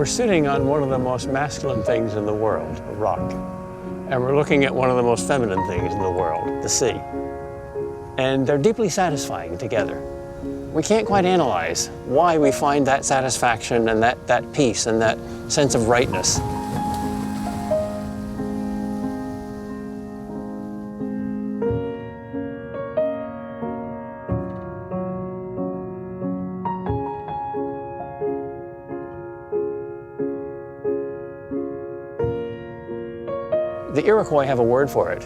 We're sitting on one of the most masculine things in the world, a rock. And we're looking at one of the most feminine things in the world, the sea. And they're deeply satisfying together. We can't quite analyze why we find that satisfaction and that peace and that sense of rightness. The Iroquois have a word for it.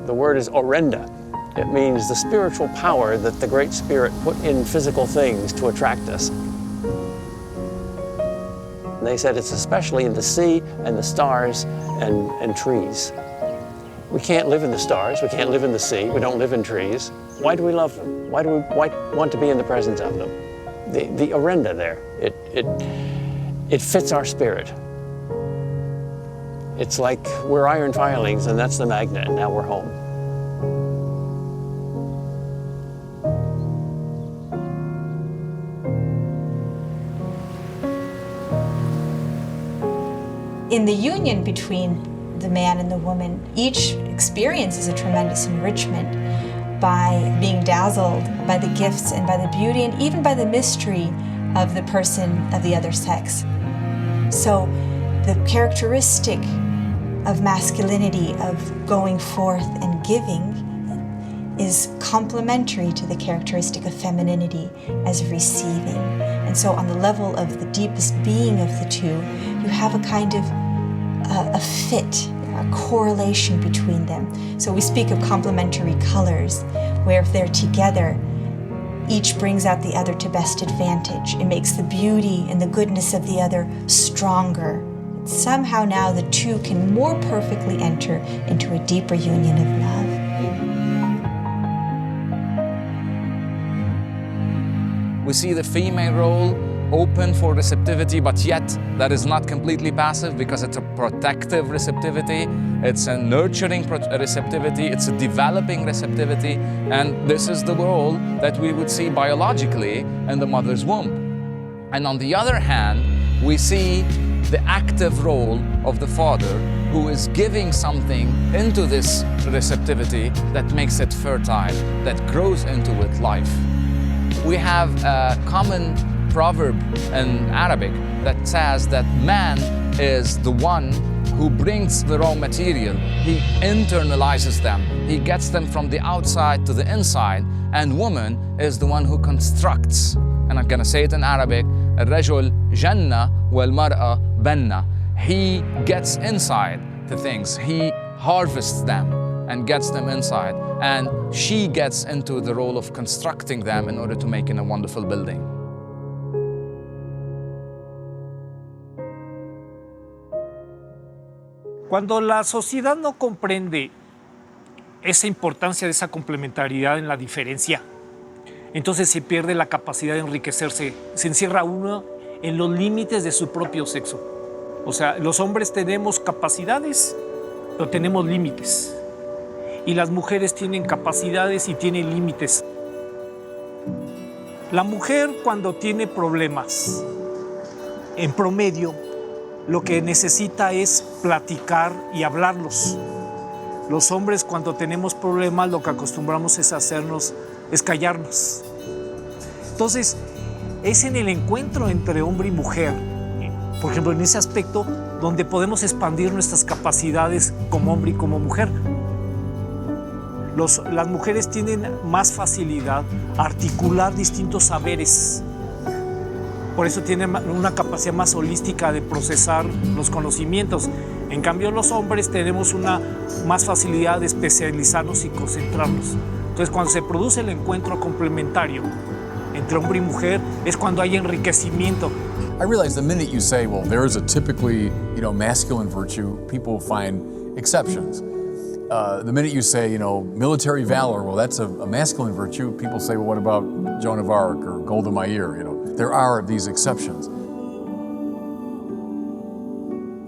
The word is orenda. It means the spiritual power that the Great Spirit put in physical things to attract us. And they said it's especially in the sea and the stars and trees. We can't live in the stars, we can't live in the sea, we don't live in trees. Why do we love them? Why do we want to be in the presence of them? The orenda there, it fits our spirit. It's like we're iron filings and that's the magnet, and now we're home. In the union between the man and the woman, each experiences a tremendous enrichment by being dazzled by the gifts and by the beauty and even by the mystery of the person of the other sex. So the characteristic of masculinity, of going forth and giving, is complementary to the characteristic of femininity as receiving. And so on the level of the deepest being of the two, you have a kind of a fit, a correlation between them. So we speak of complementary colors, where if they're together, each brings out the other to best advantage. It makes the beauty and the goodness of the other stronger. Somehow now the two can more perfectly enter into a deeper union of love. We see the female role open for receptivity, but yet that is not completely passive because it's a protective receptivity, it's a nurturing receptivity, it's a developing receptivity, and this is the role that we would see biologically in the mother's womb. And on the other hand, we see the active role of the father who is giving something into this receptivity that makes it fertile, that grows into it life. We have a common proverb in Arabic that says that man is the one who brings the raw material. He internalizes them. He gets them from the outside to the inside, and woman is the one who constructs. And I'm gonna say it in Arabic, الرجل جنة والمرأة بنة. He gets inside the things. He harvests them and gets them inside. And she gets into the role of constructing them in order to make a wonderful building. Cuando la sociedad no comprende esa importancia de esa complementariedad en la diferencia, entonces se pierde la capacidad de enriquecerse. Se encierra uno en los límites de su propio sexo. O sea, los hombres tenemos capacidades, pero tenemos límites. Y las mujeres tienen capacidades y tienen límites. La mujer, cuando tiene problemas, en promedio, lo que necesita es platicar y hablarlos. Los hombres, cuando tenemos problemas, lo que acostumbramos es callarnos. Entonces, es en el encuentro entre hombre y mujer, por ejemplo, en ese aspecto, donde podemos expandir nuestras capacidades como hombre y como mujer. Las mujeres tienen más facilidad a articular distintos saberes. Por eso tienen una capacidad más holística de procesar los conocimientos. En cambio, los hombres tenemos una más facilidad de especializarnos y concentrarnos. Entonces, cuando se produce el encuentro complementario entre hombre y mujer, es cuando hay enriquecimiento. I realize the minute you say, well, there is a typically, masculine virtue, people find exceptions. The minute you say, military valor, well, that's a masculine virtue, people say, well, what about Joan of Arc or Golda Meir? There are these exceptions.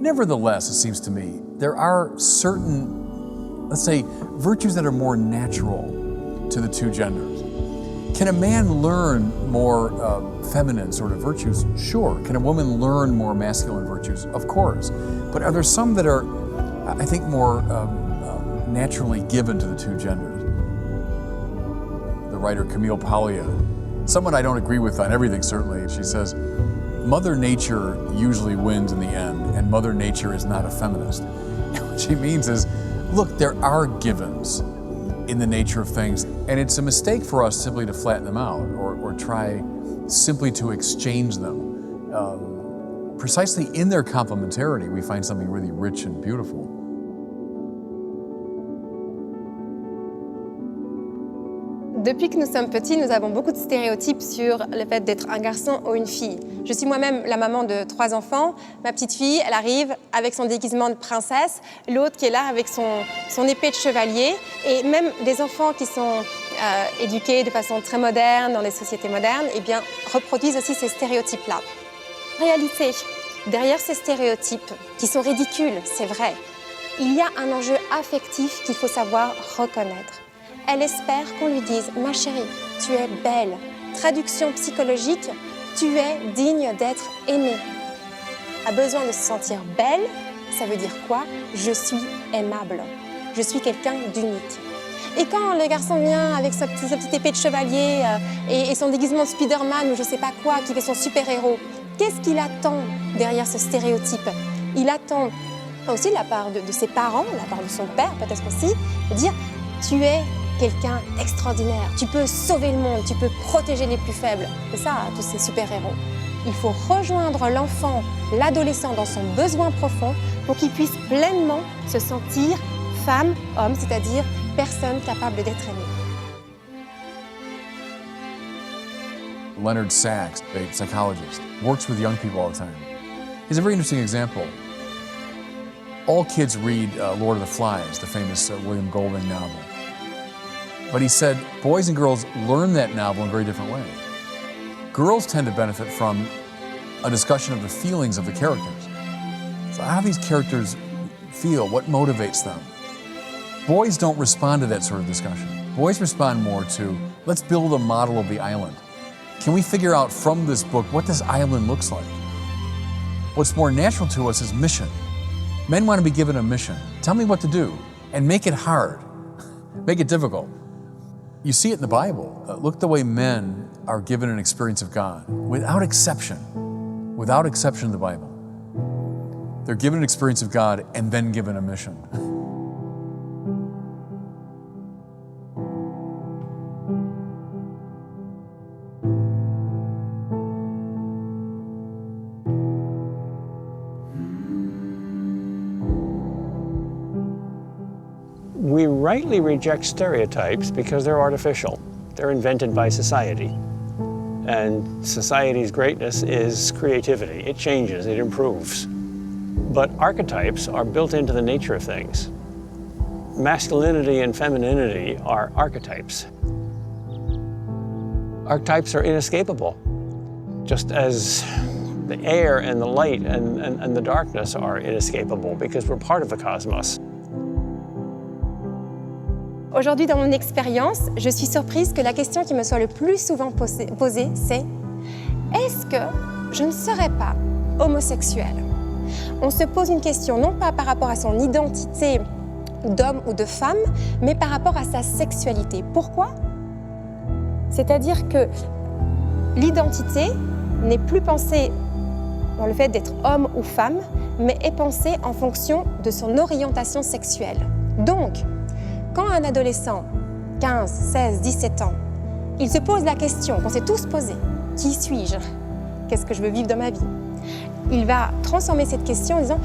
Nevertheless, it seems to me, there are certain, let's say, virtues that are more natural to the two genders. Can a man learn more feminine sort of virtues? Sure. Can a woman learn more masculine virtues? Of course. But are there some that are, I think, more naturally given to the two genders? The writer Camille Paglia, someone I don't agree with on everything, certainly, she says, Mother Nature usually wins in the end, and Mother Nature is not a feminist. What she means is, look, there are givens in the nature of things, and it's a mistake for us simply to flatten them out or try simply to exchange them. Precisely in their complementarity, we find something really rich and beautiful. Depuis que nous sommes petits, nous avons beaucoup de stéréotypes sur le fait d'être un garçon ou une fille. Je suis moi-même la maman de 3 enfants. Ma petite fille, elle arrive avec son déguisement de princesse, l'autre qui est là avec son épée de chevalier. Et même des enfants qui sont éduqués de façon très moderne, dans les sociétés modernes, eh bien, reproduisent aussi ces stéréotypes-là. En réalité, derrière ces stéréotypes, qui sont ridicules, c'est vrai, il y a un enjeu affectif qu'il faut savoir reconnaître. Elle espère qu'on lui dise « Ma chérie, tu es belle ». Traduction psychologique, tu es digne d'être aimée. A besoin de se sentir belle, ça veut dire quoi? Je suis aimable. Je suis quelqu'un d'unique. Et quand le garçon vient avec sa petite épée de chevalier et son déguisement de Spider-Man ou je sais pas quoi, qui fait son super-héros, qu'est-ce qu'il attend derrière ce stéréotype? Il attend aussi de la part de ses parents, de la part de son père peut-être aussi, de dire « Tu es quelqu'un d'extraordinaire, tu peux sauver le monde, tu peux protéger les plus faibles. » C'est ça, tous ces super-héros. Il faut rejoindre l'enfant, l'adolescent dans son besoin profond pour qu'il puisse pleinement se sentir femme, homme, c'est-à-dire personne capable d'être aimée. Leonard Sachs, a psychologist, works with young people all the time. He's a very interesting example. All kids read Lord of the Flies, the famous William Golding novel. But he said boys and girls learn that novel in very different ways. Girls tend to benefit from a discussion of the feelings of the characters. So how these characters feel, what motivates them. Boys don't respond to that sort of discussion. Boys respond more to, let's build a model of the island. Can we figure out from this book what this island looks like? What's more natural to us is mission. Men want to be given a mission. Tell me what to do, and make it hard. Make it difficult. You see it in the Bible. Look the way men are given an experience of God, without exception. Without exception in the Bible. They're given an experience of God and then given a mission. We rightly reject stereotypes because they're artificial. They're invented by society. And society's greatness is creativity. It changes, it improves. But archetypes are built into the nature of things. Masculinity and femininity are archetypes. Archetypes are inescapable, just as the air and the light and the darkness are inescapable because we're part of the cosmos. Aujourd'hui, dans mon expérience, je suis surprise que la question qui me soit le plus souvent posée, c'est « Est-ce que je ne serais pas homosexuelle ?» On se pose une question non pas par rapport à son identité d'homme ou de femme, mais par rapport à sa sexualité. Pourquoi? C'est-à-dire que l'identité n'est plus pensée dans le fait d'être homme ou femme, mais est pensée en fonction de son orientation sexuelle. Donc, quand un adolescent, 15, 16, 17 ans, il se pose la question qu'on s'est tous posée, qui suis-je? Qu'est-ce que je veux vivre dans ma vie? Il va transformer cette question en disant,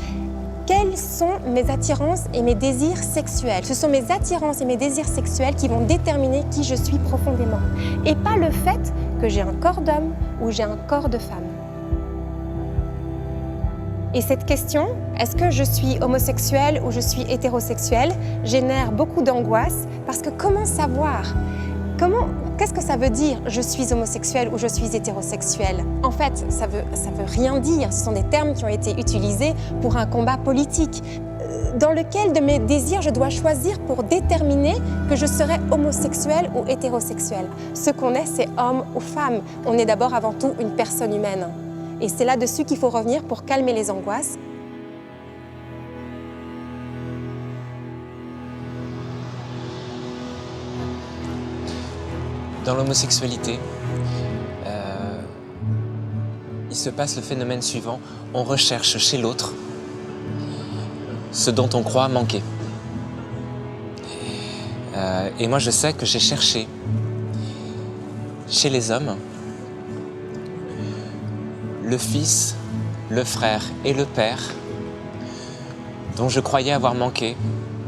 quelles sont mes attirances et mes désirs sexuels. Ce sont mes attirances et mes désirs sexuels qui vont déterminer qui je suis profondément. Et pas le fait que j'ai un corps d'homme ou j'ai un corps de femme. Et cette question, est-ce que je suis homosexuelle ou je suis hétérosexuelle, génère beaucoup d'angoisse parce que comment savoir ? Qu'est-ce que ça veut dire je suis homosexuelle ou je suis hétérosexuelle? En fait, ça veut rien dire. Ce sont des termes qui ont été utilisés pour un combat politique dans lequel de mes désirs je dois choisir pour déterminer que je serai homosexuelle ou hétérosexuelle. Ce qu'on est, c'est homme ou femme. On est d'abord avant tout une personne humaine. Et c'est là-dessus qu'il faut revenir pour calmer les angoisses. Dans l'homosexualité, il se passe le phénomène suivant. On recherche chez l'autre ce dont on croit manquer. Et moi, je sais que j'ai cherché chez les hommes le fils, le frère et le père dont je croyais avoir manqué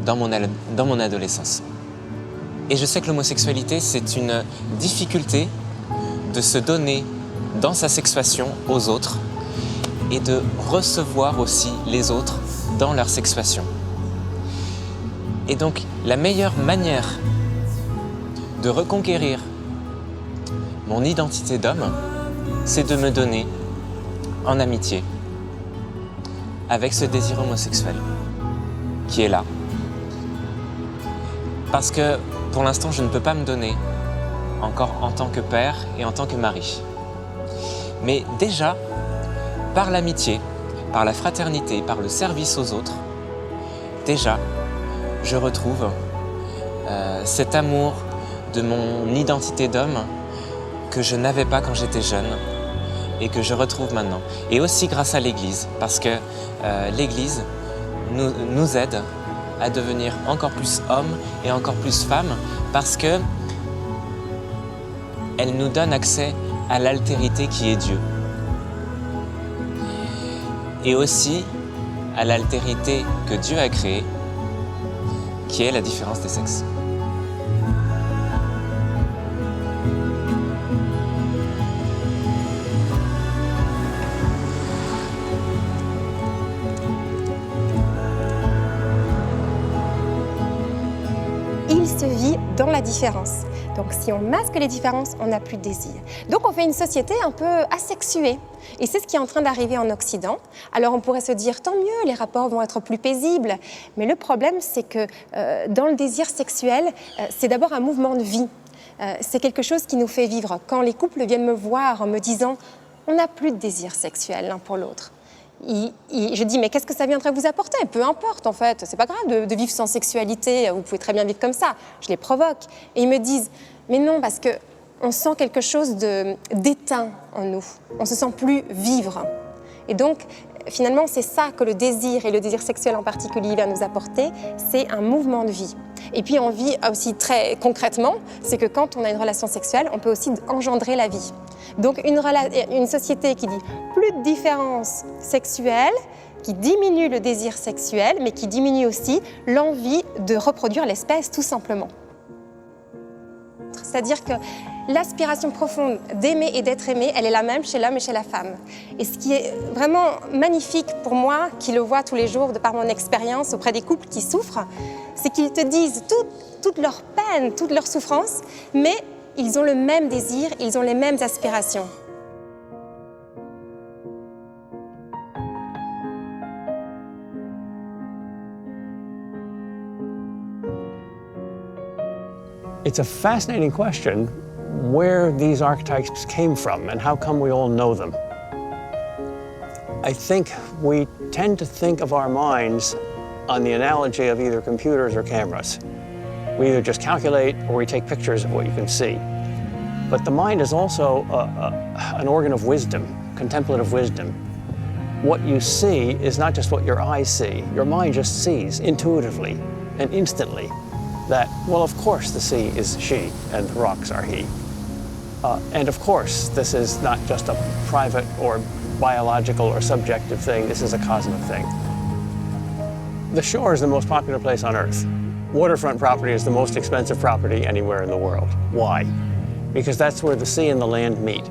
dans mon adolescence. Et je sais que l'homosexualité, c'est une difficulté de se donner dans sa sexuation aux autres et de recevoir aussi les autres dans leur sexuation. Et donc, la meilleure manière de reconquérir mon identité d'homme, c'est de me donner en amitié avec ce désir homosexuel qui est là. Parce que pour l'instant, je ne peux pas me donner encore en tant que père et en tant que mari. Mais déjà, par l'amitié, par la fraternité, par le service aux autres, déjà, je retrouve cet amour de mon identité d'homme que je n'avais pas quand j'étais jeune et que je retrouve maintenant. Et aussi grâce à l'Église, parce que l'Église nous aide à devenir encore plus hommes et encore plus femmes, parce que elle nous donne accès à l'altérité qui est Dieu. Et aussi à l'altérité que Dieu a créée, qui est la différence des sexes. Il se vit dans la différence. Donc si on masque les différences, on n'a plus de désir. Donc on fait une société un peu asexuée. Et c'est ce qui est en train d'arriver en Occident. Alors on pourrait se dire, tant mieux, les rapports vont être plus paisibles. Mais le problème, c'est que dans le désir sexuel, c'est d'abord un mouvement de vie. C'est quelque chose qui nous fait vivre. Quand les couples viennent me voir en me disant, on n'a plus de désir sexuel l'un pour l'autre. Je dis, mais qu'est-ce que ça viendrait vous apporter? Peu importe, en fait, c'est pas grave de vivre sans sexualité, vous pouvez très bien vivre comme ça. Je les provoque. Et ils me disent, mais non, parce qu'on sent quelque chose d'éteint en nous. On se sent plus vivre. Et donc, finalement, c'est ça que le désir, et le désir sexuel en particulier, va nous apporter, c'est un mouvement de vie. Et puis on vit aussi très concrètement, c'est que quand on a une relation sexuelle, on peut aussi engendrer la vie. Donc une société qui dit plus de différence sexuelle, qui diminue le désir sexuel, mais qui diminue aussi l'envie de reproduire l'espèce tout simplement. C'est-à-dire que l'aspiration profonde d'aimer et d'être aimé, elle est la même chez l'homme et chez la femme. Et ce qui est vraiment magnifique pour moi, qui le vois tous les jours de par mon expérience auprès des couples qui souffrent, c'est qu'ils te disent toute leur peine, toute leur souffrance, mais ils ont le même désir, ils ont les mêmes aspirations. It's a fascinating question where these archetypes came from and how come we all know them. I think we tend to think of our minds on the analogy of either computers or cameras. We either just calculate or we take pictures of what you can see. But the mind is also an organ of wisdom, contemplative wisdom. What you see is not just what your eyes see. Your mind just sees intuitively and instantly that, well, of course the sea is she and the rocks are he. And of course, this is not just a private or biological or subjective thing, this is a cosmic thing. The shore is the most popular place on earth. Waterfront property is the most expensive property anywhere in the world. Why? Because that's where the sea and the land meet.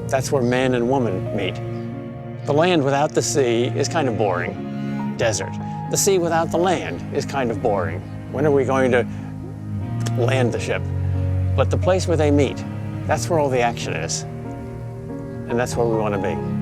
That's where man and woman meet. The land without the sea is kind of boring. Desert. The sea without the land is kind of boring. When are we going to land the ship? But the place where they meet, that's where all the action is. And that's where we want to be.